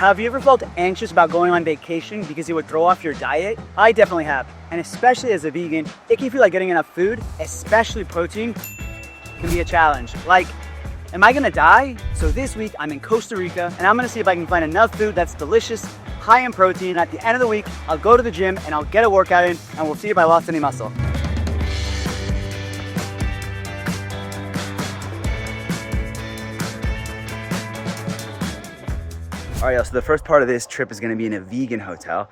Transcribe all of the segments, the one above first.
Have you ever felt anxious about going on vacation because it would throw off your diet? I definitely have. And especially as a vegan, it can feel like getting enough food, especially protein, can be a challenge. Like, am I gonna die? So this week I'm in Costa Rica and I'm gonna see if I can find enough food that's delicious, high in protein. And at the end of the week, I'll go to the gym and I'll get a workout in and we'll see if I lost any muscle. All right, y'all, so the first part of this trip is gonna be in a vegan hotel.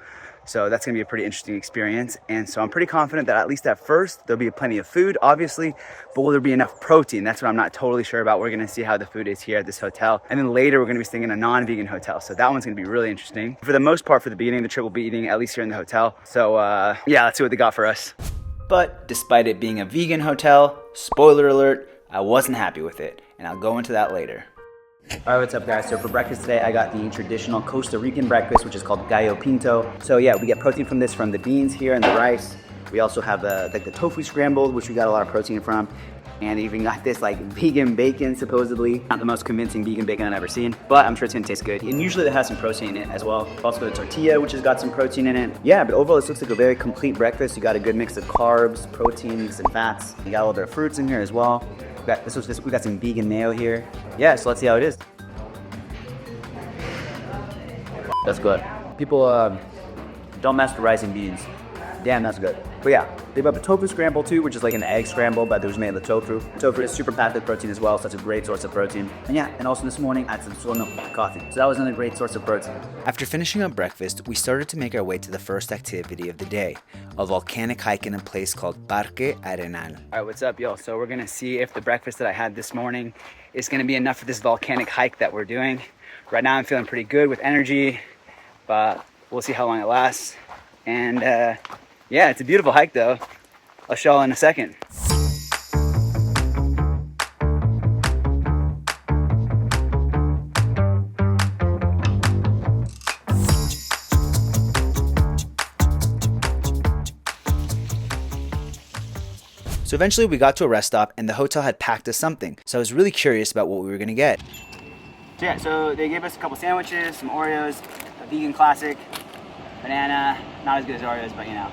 So that's gonna be a pretty interesting experience. And so I'm pretty confident that at least at first, there'll be plenty of food, obviously, but will there be enough protein? That's what I'm not totally sure about. We're gonna see how the food is here at this hotel. And then later, we're gonna be staying in a non-vegan hotel. So that one's gonna be really interesting. For the most part, for the beginning, the trip will be eating at least here in the hotel. So yeah, let's see what they got for us. But despite it being a vegan hotel, spoiler alert, I wasn't happy with it. And I'll go into that later. All right, what's up guys? So for breakfast today, I got the traditional Costa Rican breakfast, which is called gallo pinto. So yeah, we get protein from this, from the beans here and the rice. We also have the tofu scrambled, which we got a lot of protein from. And even got this like vegan bacon, supposedly. Not the most convincing vegan bacon I've ever seen, but I'm sure it's gonna taste good. And usually it has some protein in it as well. Also got a tortilla, which has got some protein in it. Yeah, but overall this looks like a very complete breakfast. You got a good mix of carbs, proteins, and fats. You got a little bit of fruits in here as well. We got some vegan mayo here. Yeah, so let's see how it is. That's good. People don't mess with rice and beans. Damn, that's good. But yeah, they have a tofu scramble too, which is like an egg scramble, but it was made of the tofu. Tofu is super packed with protein as well, so that's a great source of protein. And yeah, and also this morning I had some soy milk coffee. So that was another great source of protein. After finishing up breakfast, we started to make our way to the first activity of the day, a volcanic hike in a place called Parque Arenal. All right, what's up, y'all? So we're gonna see if the breakfast that I had this morning is gonna be enough for this volcanic hike that we're doing. Right now I'm feeling pretty good with energy, but we'll see how long it lasts. And yeah, it's a beautiful hike though. I'll show you in a second. So eventually we got to a rest stop and the hotel had packed us something. So I was really curious about what we were gonna get. So yeah, so they gave us a couple sandwiches, some Oreos, a vegan classic, banana, not as good as Oreos, but you know,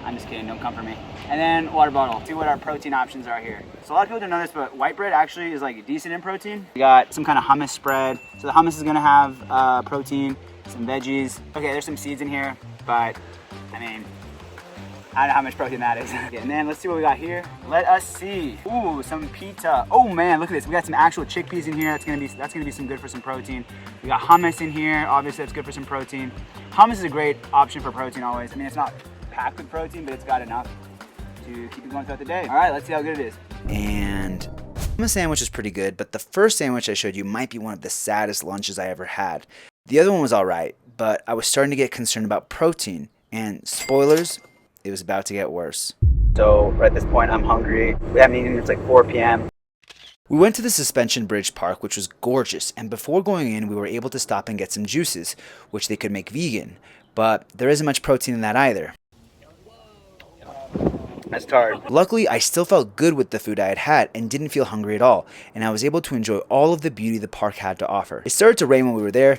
I'm just kidding, don't come for me. And then water bottle. See what our protein options are here. So a lot of people don't know this, but white bread actually is like decent in protein. We got some kind of hummus spread. So the hummus is gonna have protein, some veggies. Okay, there's some seeds in here, but I mean, I don't know how much protein that is. Okay, and then let's see what we got here. Let us see. Ooh, some pita. Oh man, look at this. We got some actual chickpeas in here. That's gonna be some good for some protein. We got hummus in here. Obviously, that's good for some protein. Hummus is a great option for protein always. I mean, it's not packed with protein, but it's got enough to keep it going throughout the day. All right, let's see how good it is. And the sandwich is pretty good, but the first sandwich I showed you might be one of the saddest lunches I ever had. The other one was all right, but I was starting to get concerned about protein. And spoilers, it was about to get worse. So right at this point, I'm hungry. We haven't eaten, it's like 4 p.m. We went to the suspension bridge park, which was gorgeous. And before going in, we were able to stop and get some juices, which they could make vegan. But there isn't much protein in that either. That's hard. Luckily, I still felt good with the food I had had and didn't feel hungry at all. And I was able to enjoy all of the beauty the park had to offer. It started to rain when we were there,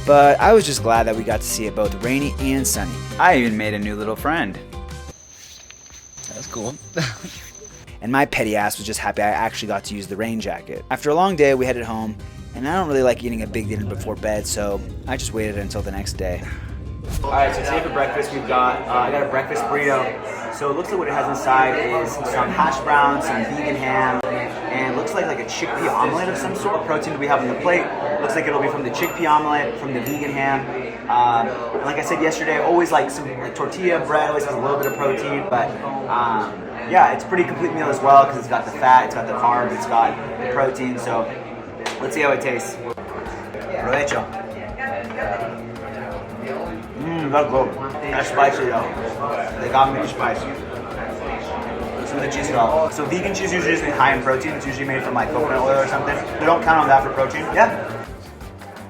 but I was just glad that we got to see it both rainy and sunny. I even made a new little friend. That's cool. And my petty ass was just happy I actually got to use the rain jacket. After a long day, we headed home, and I don't really like eating a big dinner before bed, so I just waited until the next day. Alright, so today for breakfast we've got, I got a breakfast burrito. So it looks like what it has inside is some hash browns, some vegan ham, and it looks like a chickpea omelet of some sort. What protein do we have on the plate? Looks like it'll be from the chickpea omelet, from the vegan ham. And like I said yesterday, always like some tortilla bread, always has a little bit of protein, but yeah, it's a pretty complete meal as well because it's got the fat, it's got the carbs, it's got the protein, so let's see how it tastes. Provecho. That's good. That's spicy though. They got me spicy. Let's see what the cheese got. So vegan cheese usually isn't high in protein. It's usually made from like coconut oil or something. They don't count on that for protein. Yeah.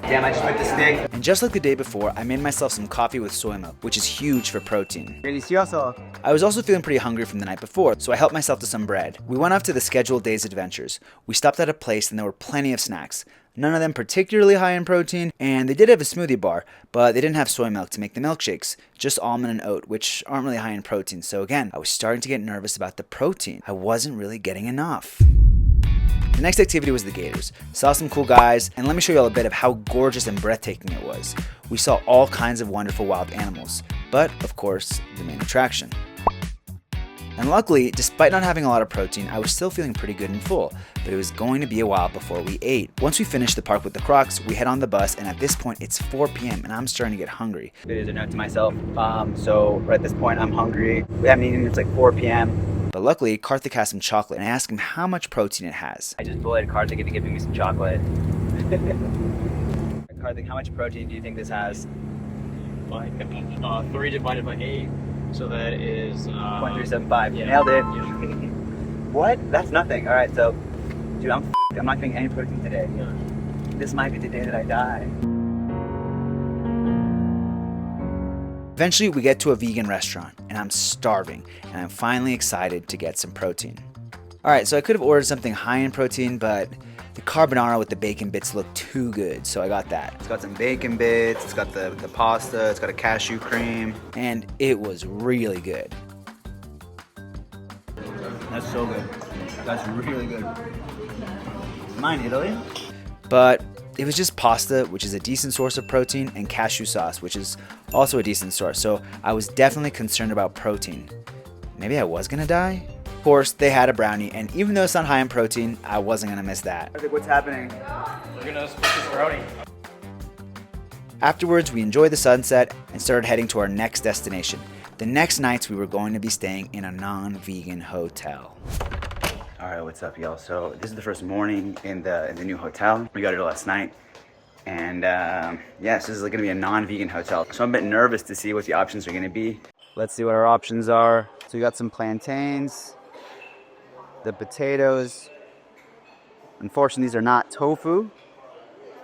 Damn, I just whipped the steak. And just like the day before, I made myself some coffee with soy milk, which is huge for protein. Delicioso. I was also feeling pretty hungry from the night before, so I helped myself to some bread. We went off to the scheduled day's adventures. We stopped at a place and there were plenty of snacks. None of them particularly high in protein, and they did have a smoothie bar, but they didn't have soy milk to make the milkshakes, just almond and oat, which aren't really high in protein. So again, I was starting to get nervous about the protein. I wasn't really getting enough. The next activity was the Gators. Saw some cool guys, and let me show you all a bit of how gorgeous and breathtaking it was. We saw all kinds of wonderful wild animals, but of course, the main attraction. And luckily, despite not having a lot of protein, I was still feeling pretty good and full, but it was going to be a while before we ate. Once we finished the park with the Crocs, we head on the bus, and at this point, it's 4 p.m. and I'm starting to get hungry. Videos are note to myself, so right at this point, I'm hungry. We haven't eaten, it's like 4 p.m. But luckily, Karthik has some chocolate, and I asked him how much protein it has. I just bullied Karthik into giving me some chocolate. Karthik, how much protein do you think this has? 3 divided by 8. So that is 0.375. Yeah. Nailed it. Yeah. What? That's nothing. All right, so, dude, I'm not getting any protein today. Yeah. This might be the day that I die. Eventually, we get to a vegan restaurant, and I'm starving, and I'm finally excited to get some protein. All right, so I could have ordered something high in protein, but the carbonara with the bacon bits looked too good, so I got that. It's got some bacon bits, it's got the pasta, it's got a cashew cream, and it was really good. That's so good. That's really good. Mine, Italy? But it was just pasta, which is a decent source of protein, and cashew sauce, which is also a decent source, so I was definitely concerned about protein. Maybe I was gonna die? Of course, they had a brownie, and even though it's not high in protein, I wasn't gonna miss that. What's happening? We're gonna split this brownie. Afterwards, we enjoyed the sunset and started heading to our next destination. The next nights, we were going to be staying in a non-vegan hotel. All right, what's up, y'all? So this is the first morning in the new hotel. We got here last night, and yes, this is gonna be a non-vegan hotel. So I'm a bit nervous to see what the options are gonna be. Let's see what our options are. So we got some plantains, the potatoes. Unfortunately, these are not tofu,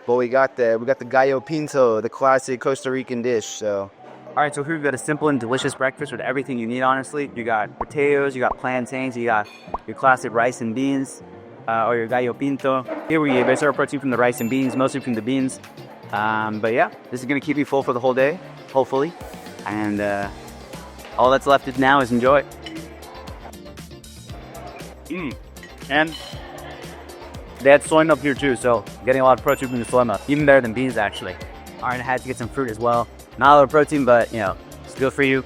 but we got the gallo pinto, the classic Costa Rican dish. So, all right, so here we've got a simple and delicious breakfast with everything you need. Honestly, you got potatoes, you got plantains, you got your classic rice and beans, or your gallo pinto. Here we base our protein from the rice and beans, mostly from the beans. But yeah, this is gonna keep you full for the whole day, hopefully, and all that's left now is enjoy. And they had soy milk here too, so getting a lot of protein from the soy milk, even better than beans actually. All right, I had to get some fruit as well. Not a lot of protein, but you know, it's good for you.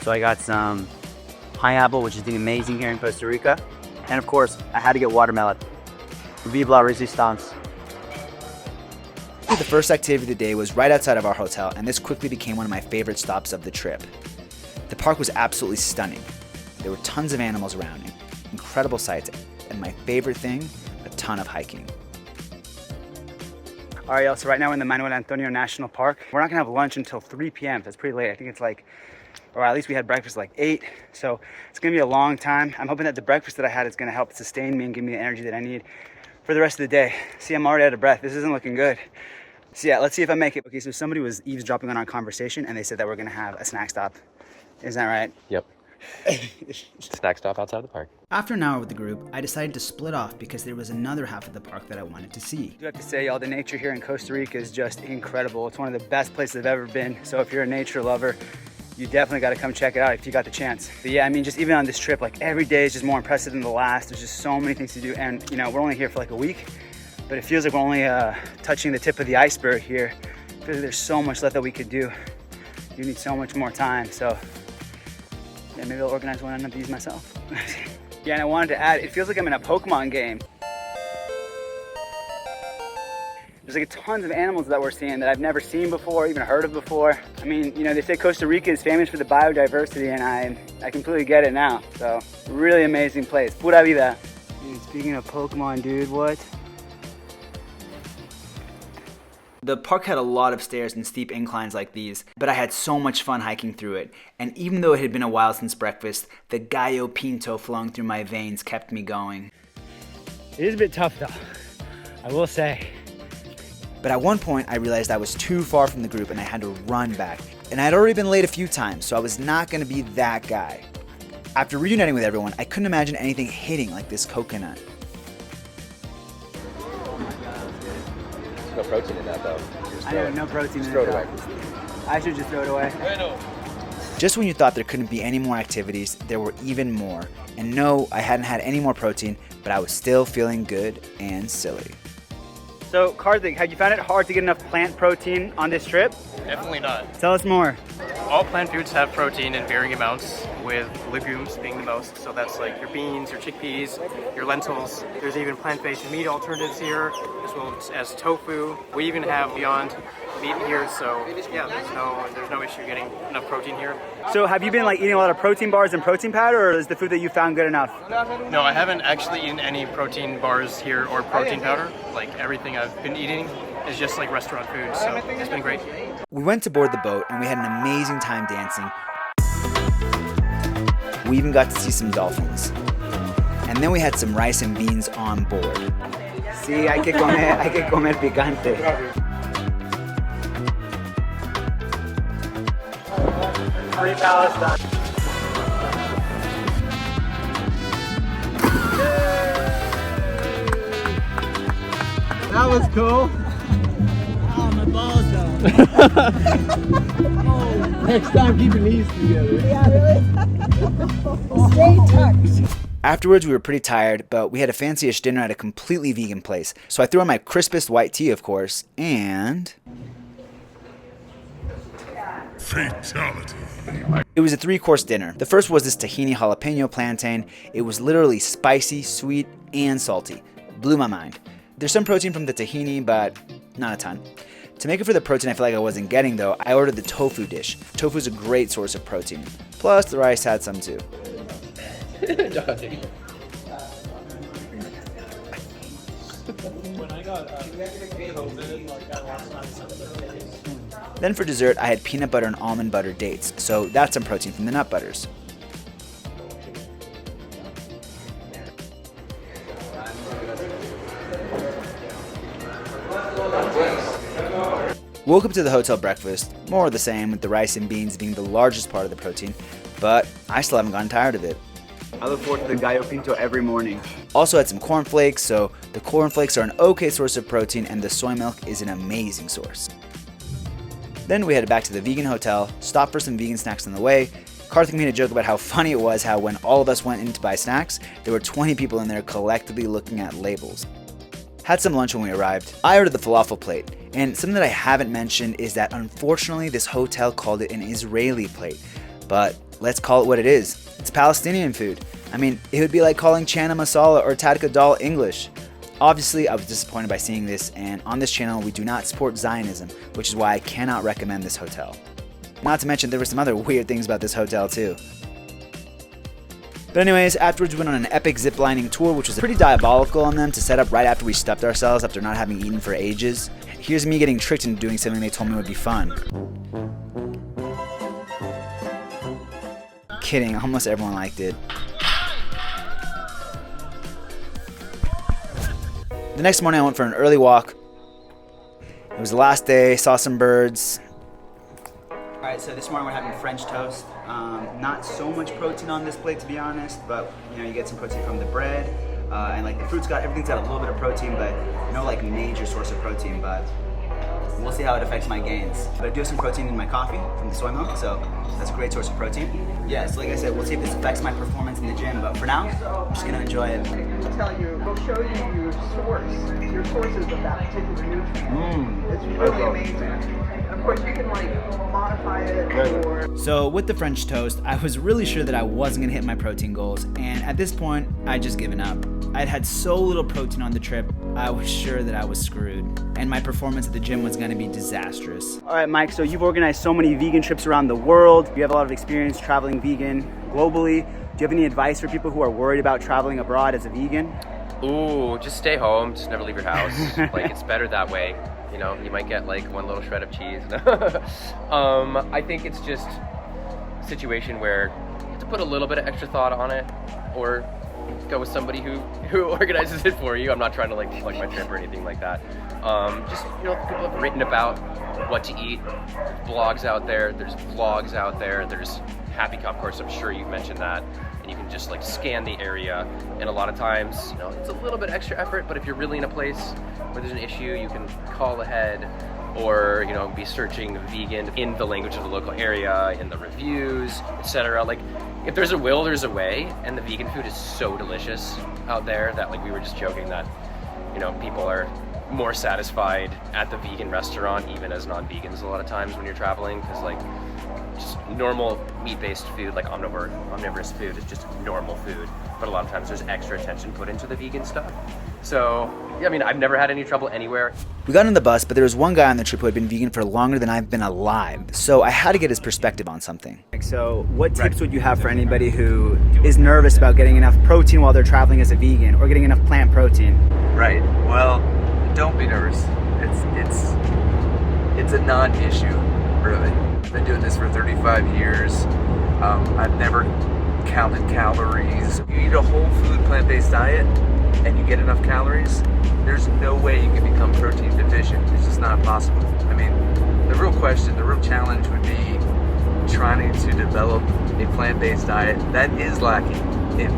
So I got some pineapple, which is doing amazing here in Costa Rica. And of course, I had to get watermelon. Vive la resistance. The first activity of the day was right outside of our hotel, and this quickly became one of my favorite stops of the trip. The park was absolutely stunning. There were tons of animals around, incredible sights, and my favorite thing, a ton of hiking. All right, y'all, so right now we're in the Manuel Antonio National Park. We're not gonna have lunch until 3 p.m. That's pretty late. I think it's like, or at least we had breakfast like 8. So it's gonna be a long time. I'm hoping that the breakfast that I had is gonna help sustain me and give me the energy that I need for the rest of the day. See, I'm already out of breath. This isn't looking good. So yeah, let's see if I make it. Okay, so somebody was eavesdropping on our conversation and they said that we're gonna have a snack stop. Isn't that right? Yep. Snack stop outside of the park. After an hour with the group, I decided to split off because there was another half of the park that I wanted to see. I do have to say, y'all, the nature here in Costa Rica is just incredible. It's one of the best places I've ever been. So if you're a nature lover, you definitely got to come check it out if you got the chance. But yeah, I mean, just even on this trip, like every day is just more impressive than the last. There's just so many things to do. And you know, we're only here for like a week, but it feels like we're only touching the tip of the iceberg here. I feel like there's so much left that we could do. You need so much more time. So yeah, maybe I'll organize one of these myself. Yeah, and I wanted to add, it feels like I'm in a Pokemon game. There's like tons of animals that we're seeing that I've never seen before, even heard of before. I mean, you know, they say Costa Rica is famous for the biodiversity, and I completely get it now. So, really amazing place. Pura vida. Dude, speaking of Pokemon, dude, what? The park had a lot of stairs and steep inclines like these, but I had so much fun hiking through it. And even though it had been a while since breakfast, the gallo pinto flowing through my veins kept me going. It is a bit tough though, I will say. But at one point, I realized I was too far from the group and I had to run back. And I had already been late a few times, so I was not gonna be that guy. After reuniting with everyone, I couldn't imagine anything hitting like this coconut. no protein in that though. I know, no protein in it. Throw it away. I should just throw it away. Just when you thought there couldn't be any more activities, there were even more. And no, I hadn't had any more protein, but I was still feeling good and silly. So, Karthik, have you found it hard to get enough plant protein on this trip? Definitely not. Tell us more. All plant foods have protein in varying amounts, with legumes being the most. So that's like your beans, your chickpeas, your lentils. There's even plant-based meat alternatives here, as well as tofu. We even have Beyond Meat here, so yeah, there's no issue getting enough protein here. So have you been like eating a lot of protein bars and protein powder, or is the food that you found good enough? No, I haven't actually eaten any protein bars here or protein powder. Like everything I've been eating is just like restaurant food, so it's been great. We went to board the boat and we had an amazing time dancing. We even got to see some dolphins. And then we had some rice and beans on board. Sí, hay que comer picante. Free Palestine. That was cool. Oh, my balls though. Next time, keep your knees together. Yeah, really? Stay tucked. Afterwards, we were pretty tired, but we had a fancy-ish dinner at a completely vegan place. So I threw on my crispest white tea, of course, and... Fatality. It was a 3-course dinner. The first was this tahini jalapeno plantain. It was literally spicy, sweet, and salty. Blew my mind. There's some protein from the tahini, but not a ton. To make it for the protein I feel like I wasn't getting though, I ordered the tofu dish. Tofu is a great source of protein. Plus, the rice had some too. Then for dessert, I had peanut butter and almond butter dates, so that's some protein from the nut butters. Woke up to the hotel breakfast, more of the same, with the rice and beans being the largest part of the protein, but I still haven't gotten tired of it. I look forward to the gallo pinto every morning. Also had some cornflakes, so the cornflakes are an okay source of protein and the soy milk is an amazing source. Then we headed back to the vegan hotel, stopped for some vegan snacks on the way. Karthik made a joke about how funny it was how when all of us went in to buy snacks, there were 20 people in there collectively looking at labels. Had some lunch when we arrived. I ordered the falafel plate, and something that I haven't mentioned is that unfortunately this hotel called it an Israeli plate, but let's call it what it is. It's Palestinian food. I mean, it would be like calling chana masala or tadka dal English. Obviously, I was disappointed by seeing this, and on this channel we do not support Zionism, which is why I cannot recommend this hotel. Not to mention there were some other weird things about this hotel too. But anyways, afterwards we went on an epic ziplining tour, which was pretty diabolical on them to set up right after we stuffed ourselves after not having eaten for ages. Here's me getting tricked into doing something they told me would be fun. Kidding, almost everyone liked it. The next morning I went for an early walk. It was the last day, saw some birds. Alright, so this morning we're having French toast. Not so much protein on this plate to be honest, but you know, you get some protein from the bread. And like the fruit's got, everything's got a little bit of protein, but no like major source of protein, but we'll see how it affects my gains. But I do have some protein in my coffee from the soy milk, so that's a great source of protein. Yeah, so like I said, we'll see if this affects my performance in the gym, but for now, I'm just gonna enjoy it. We'll show you your sources of that particular nutrient. It's really amazing. Of course, you can like modify it or... So with the French toast, I was really sure that I wasn't gonna hit my protein goals, and at this point, I'd just given up. I'd had so little protein on the trip, I was sure that I was screwed, and my performance at the gym was gonna be disastrous. All right, Mike, so you've organized so many vegan trips around the world. You have a lot of experience traveling vegan globally. Do you have any advice for people who are worried about traveling abroad as a vegan? Ooh, just stay home, just never leave your house. Like, it's better that way. You know, you might get like one little shred of cheese. I think it's just a situation where you have to put a little bit of extra thought on it, or go with somebody who organizes it for you. I'm not trying to like plug my trip or anything like that. Just, you know, people have written about what to eat. There's blogs out there, there's vlogs out there, there's Happy Cup, of course, I'm sure you've mentioned that. and you can just like scan the area. And a lot of times, you know, it's a little bit extra effort, but if you're really in a place where there's an issue, you can call ahead, or, you know, be searching vegan in the language of the local area, in the reviews, etc. Like, if there's a will, there's a way, and the vegan food is so delicious out there that, like, we were just joking that, you know, people are more satisfied at the vegan restaurant even as non-vegans a lot of times when you're traveling, because like just normal meat-based food, like omnivorous food, is just normal food, but a lot of times there's extra attention put into the vegan stuff. So yeah, I mean, I've never had any trouble anywhere. We got on the bus, but there was one guy on the trip who had been vegan for longer than I've been alive, so I had to get his perspective on something. So what tips would you have for anybody who is nervous about getting enough protein while they're traveling as a vegan, or getting enough plant protein? Right. Well, don't be nervous. It's a non-issue, really. I've been doing this for 35 years. I've never counted calories. You eat a whole food plant-based diet and you get enough calories, there's no way you can become protein deficient. It's just not possible. I mean, the real question, the real challenge would be trying to develop a plant-based diet that is lacking in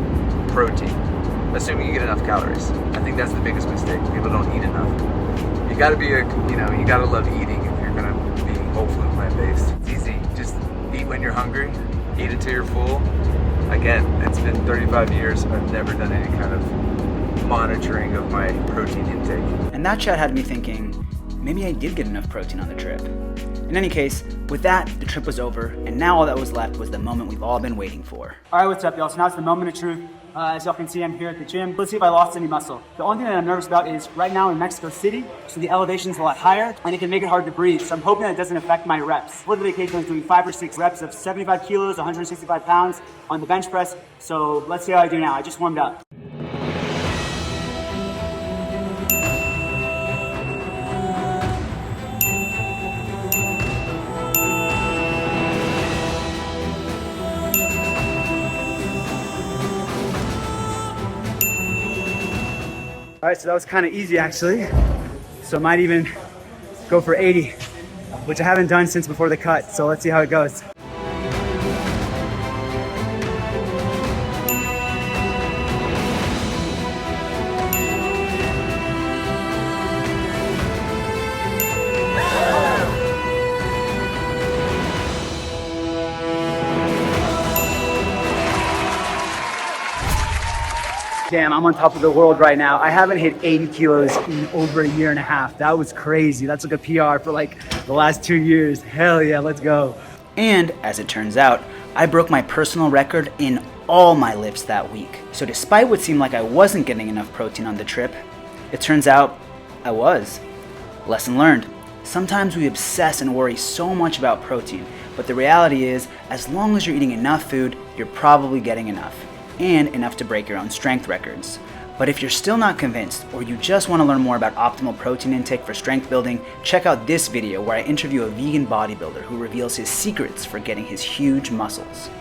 protein, assuming you get enough calories. I think that's the biggest mistake. People don't eat enough. You gotta be you gotta love eating if you're gonna be whole food plant-based. It's easy. Just eat when you're hungry, eat until you're full. Again, it's been 35 years. I've never done any kind of monitoring of my protein intake. And that chat had me thinking, maybe I did get enough protein on the trip. In any case, with that, the trip was over, and now all that was left was the moment we've all been waiting for. All right, what's up, y'all? So now it's the moment of truth. As y'all can see, I'm here at the gym. Let's see if I lost any muscle. The only thing that I'm nervous about is right now in Mexico City, so the elevation's a lot higher, and it can make it hard to breathe. So I'm hoping that it doesn't affect my reps. For the vacation, I was doing 5 or 6 reps of 75 kilos, 165 pounds on the bench press. So let's see how I do now. I just warmed up. All right, so that was kind of easy actually. So I might even go for 80, which I haven't done since before the cut. So let's see how it goes. Damn, I'm on top of the world right now. I haven't hit 80 kilos in over a year and a half. That was crazy. That's like a PR for like the last 2 years. Hell yeah, let's go. And as it turns out, I broke my personal record in all my lifts that week. So despite what seemed like I wasn't getting enough protein on the trip, it turns out I was. Lesson learned. Sometimes we obsess and worry so much about protein, but the reality is, as long as you're eating enough food, you're probably getting enough. And enough to break your own strength records. But if you're still not convinced, or you just want to learn more about optimal protein intake for strength building, check out this video where I interview a vegan bodybuilder who reveals his secrets for getting his huge muscles.